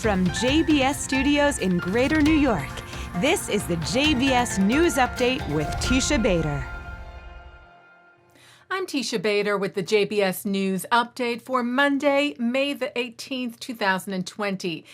From JBS Studios in Greater New York, this is the JBS News Update with Teisha Bader. I'm Teisha Bader with the JBS News Update for Monday, May the 18th, 2020.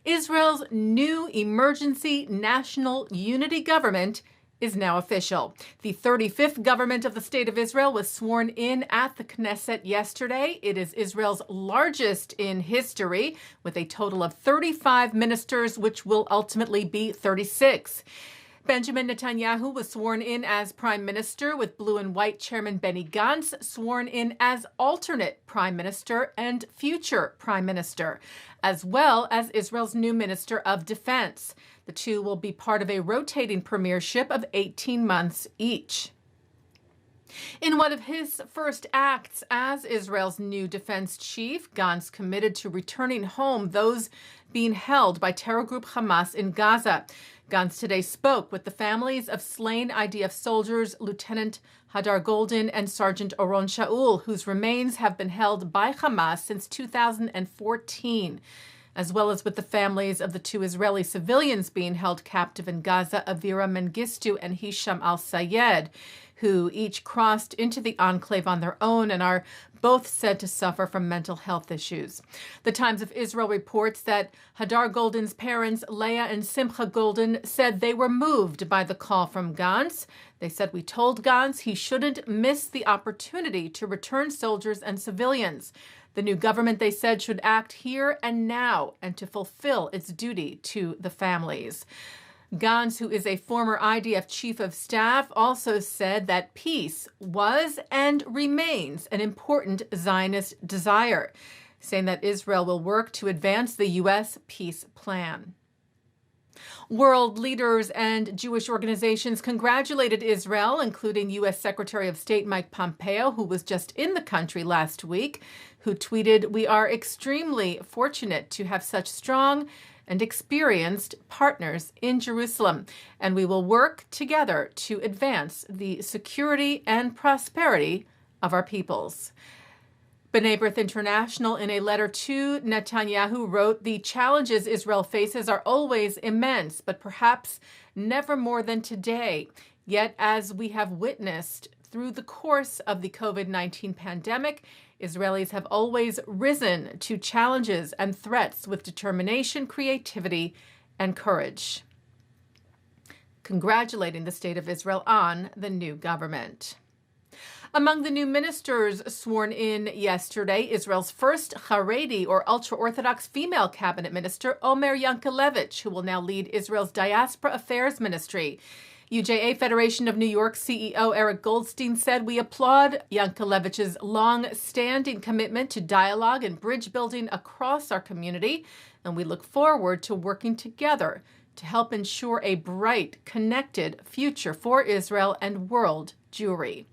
Israel's new emergency national unity government is now official. The 35th government of the State of Israel was sworn in at the Knesset yesterday. It is Israel's largest in history, with a total of 35 ministers, which will ultimately be 36. Benjamin Netanyahu was sworn in as prime minister, with blue and white chairman Benny Gantz sworn in as alternate prime minister and future prime minister, as well as Israel's new minister of defense. The two will be part of a rotating premiership of 18 months each. In one of his first acts as Israel's new defense chief, Gantz committed to returning home those being held by terror group Hamas in Gaza. Gantz today spoke with the families of slain IDF soldiers Lieutenant Hadar Goldin and Sergeant Oron Shaul, whose remains have been held by Hamas since 2014, as well as with the families of the two Israeli civilians being held captive in Gaza, Avira Mengistu and Hisham al-Sayed, who each crossed into the enclave on their own and are both said to suffer from mental health issues. The Times of Israel reports that Hadar Goldin's parents, Leah and Simcha Goldin, said they were moved by the call from Gantz. They said, "We told Gantz he shouldn't miss the opportunity to return soldiers and civilians. The new government," they said, "should act here and now and to fulfill its duty to the families." Gantz, who is a former IDF chief of staff, also said that peace was and remains an important Zionist desire, saying that Israel will work to advance the U.S. peace plan. World leaders and Jewish organizations congratulated Israel, including U.S. Secretary of State Mike Pompeo, who was just in the country last week, who tweeted, "We are extremely fortunate to have such strong and experienced partners in Jerusalem, and we will work together to advance the security and prosperity of our peoples." B'nai B'rith International, in a letter to Netanyahu, wrote, "The challenges Israel faces are always immense, but perhaps never more than today. Yet, as we have witnessed through the course of the COVID-19 pandemic, Israelis have always risen to challenges and threats with determination, creativity, and courage." Congratulating the State of Israel on the new government. Among the new ministers sworn in yesterday, Israel's first Haredi, or ultra-Orthodox female cabinet minister, Omer Yankelevich, who will now lead Israel's Diaspora Affairs Ministry. UJA Federation of New York CEO Eric Goldstein said, "We applaud Yankelevich's long-standing commitment to dialogue and bridge building across our community, and we look forward to working together to help ensure a bright, connected future for Israel and world Jewry."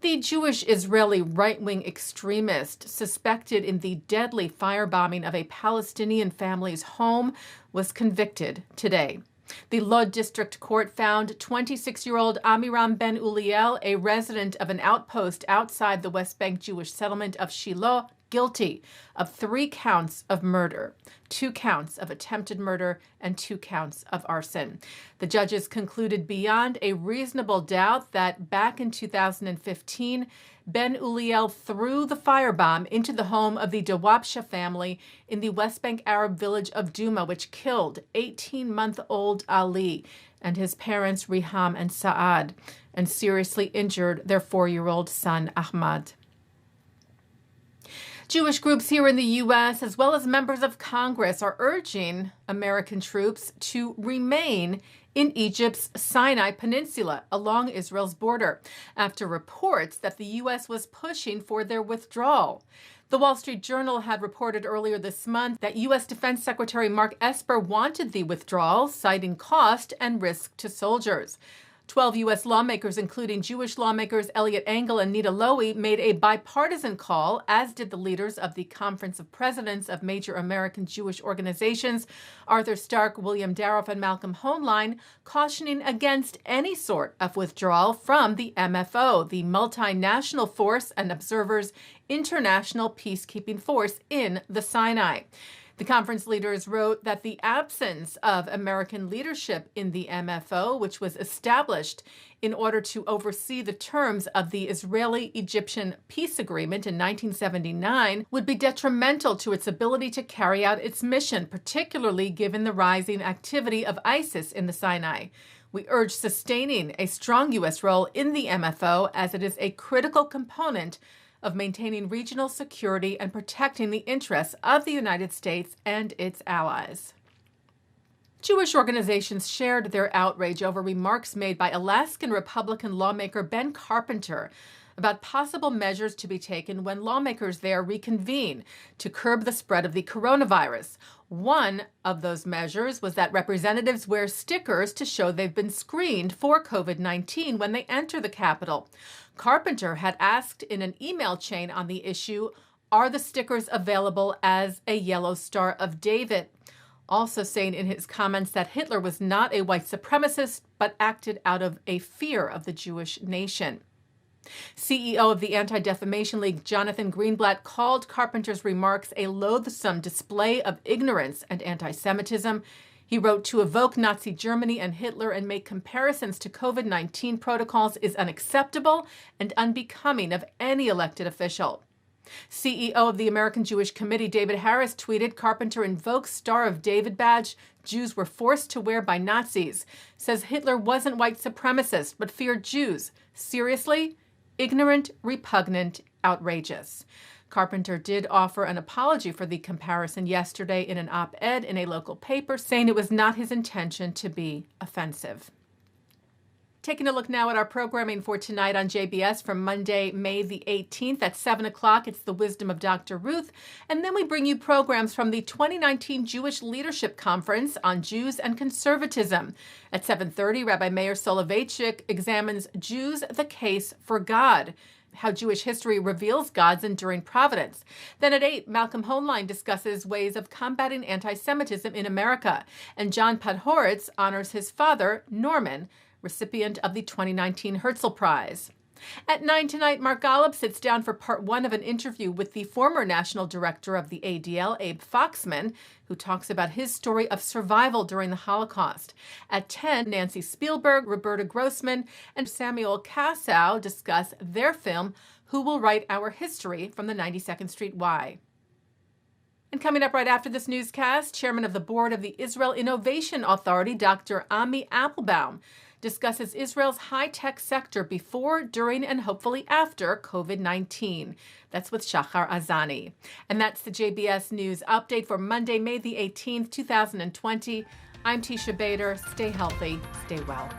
The Jewish-Israeli right-wing extremist suspected in the deadly firebombing of a Palestinian family's home was convicted today. The Lod District Court found 26-year-old Amiram Ben Uliel, a resident of an outpost outside the West Bank Jewish settlement of Shiloh, guilty of 3 counts of murder, 2 counts of attempted murder, and 2 counts of arson. The judges concluded beyond a reasonable doubt that back in 2015, Ben Uliel threw the firebomb into the home of the Dawabsha family in the West Bank Arab village of Duma, which killed 18-month-old Ali and his parents Riham and Saad, and seriously injured their 4-year-old son Ahmad. Jewish groups here in the U.S., as well as members of Congress, are urging American troops to remain in Egypt's Sinai Peninsula along Israel's border after reports that the U.S. was pushing for their withdrawal. The Wall Street Journal had reported earlier this month that U.S. Defense Secretary Mark Esper wanted the withdrawal, citing cost and risk to soldiers. 12 U.S. lawmakers, including Jewish lawmakers Elliot Engel and Nita Lowey, made a bipartisan call, as did the leaders of the Conference of Presidents of major American Jewish organizations, Arthur Stark, William Daroff, and Malcolm Hoenlein, cautioning against any sort of withdrawal from the MFO, the multinational force and observers international peacekeeping force in the Sinai. The conference leaders wrote that the absence of American leadership in the MFO, which was established in order to oversee the terms of the Israeli-Egyptian peace agreement in 1979, would be detrimental to its ability to carry out its mission, particularly given the rising activity of ISIS in the Sinai. We urge sustaining a strong U.S. role in the MFO as it is a critical component of maintaining regional security and protecting the interests of the United States and its allies. Jewish organizations shared their outrage over remarks made by Alaskan Republican lawmaker Ben Carpenter about possible measures to be taken when lawmakers there reconvene to curb the spread of the coronavirus. One of those measures was that representatives wear stickers to show they've been screened for COVID-19 when they enter the Capitol. Carpenter had asked in an email chain on the issue, are the stickers available as a yellow Star of David? Also saying in his comments that Hitler was not a white supremacist, but acted out of a fear of the Jewish nation. CEO of the Antidefamation League, Jonathan Greenblatt, called Carpenter's remarks a loathsome display of ignorance and anti-Semitism. He wrote, to evoke Nazi Germany and Hitler and make comparisons to COVID-19 protocols is unacceptable and unbecoming of any elected official. CEO of the American Jewish Committee, David Harris, tweeted, Carpenter invokes Star of David badge Jews were forced to wear by Nazis. Says Hitler wasn't white supremacist, but feared Jews. Seriously? Ignorant, repugnant, outrageous. Carpenter did offer an apology for the comparison yesterday in an op-ed in a local paper, saying it was not his intention to be offensive. Taking a look now at our programming for tonight on JBS from Monday, May the 18th at 7 o'clock. It's The Wisdom of Dr. Ruth. And then we bring you programs from the 2019 Jewish Leadership Conference on Jews and Conservatism. At 7:30, Rabbi Meir Soloveitchik examines Jews, the Case for God, how Jewish history reveals God's enduring providence. Then at 8, Malcolm Hoenlein discusses ways of combating anti-Semitism in America. And John Podhoretz honors his father, Norman, recipient of the 2019 Herzl Prize. At 9 tonight, Mark Golub sits down for part 1 of an interview with the former national director of the ADL, Abe Foxman, who talks about his story of survival during the Holocaust. At 10, Nancy Spielberg, Roberta Grossman, and Samuel Kassow discuss their film, Who Will Write Our History, from the 92nd Street Y. And coming up right after this newscast, Chairman of the Board of the Israel Innovation Authority, Dr. Ami Applebaum, discusses Israel's high-tech sector before, during, and hopefully after COVID-19. That's with Shachar Azani. And that's the JBS News Update for Monday, May the 18th, 2020. I'm Teisha Bader. Stay healthy. Stay well.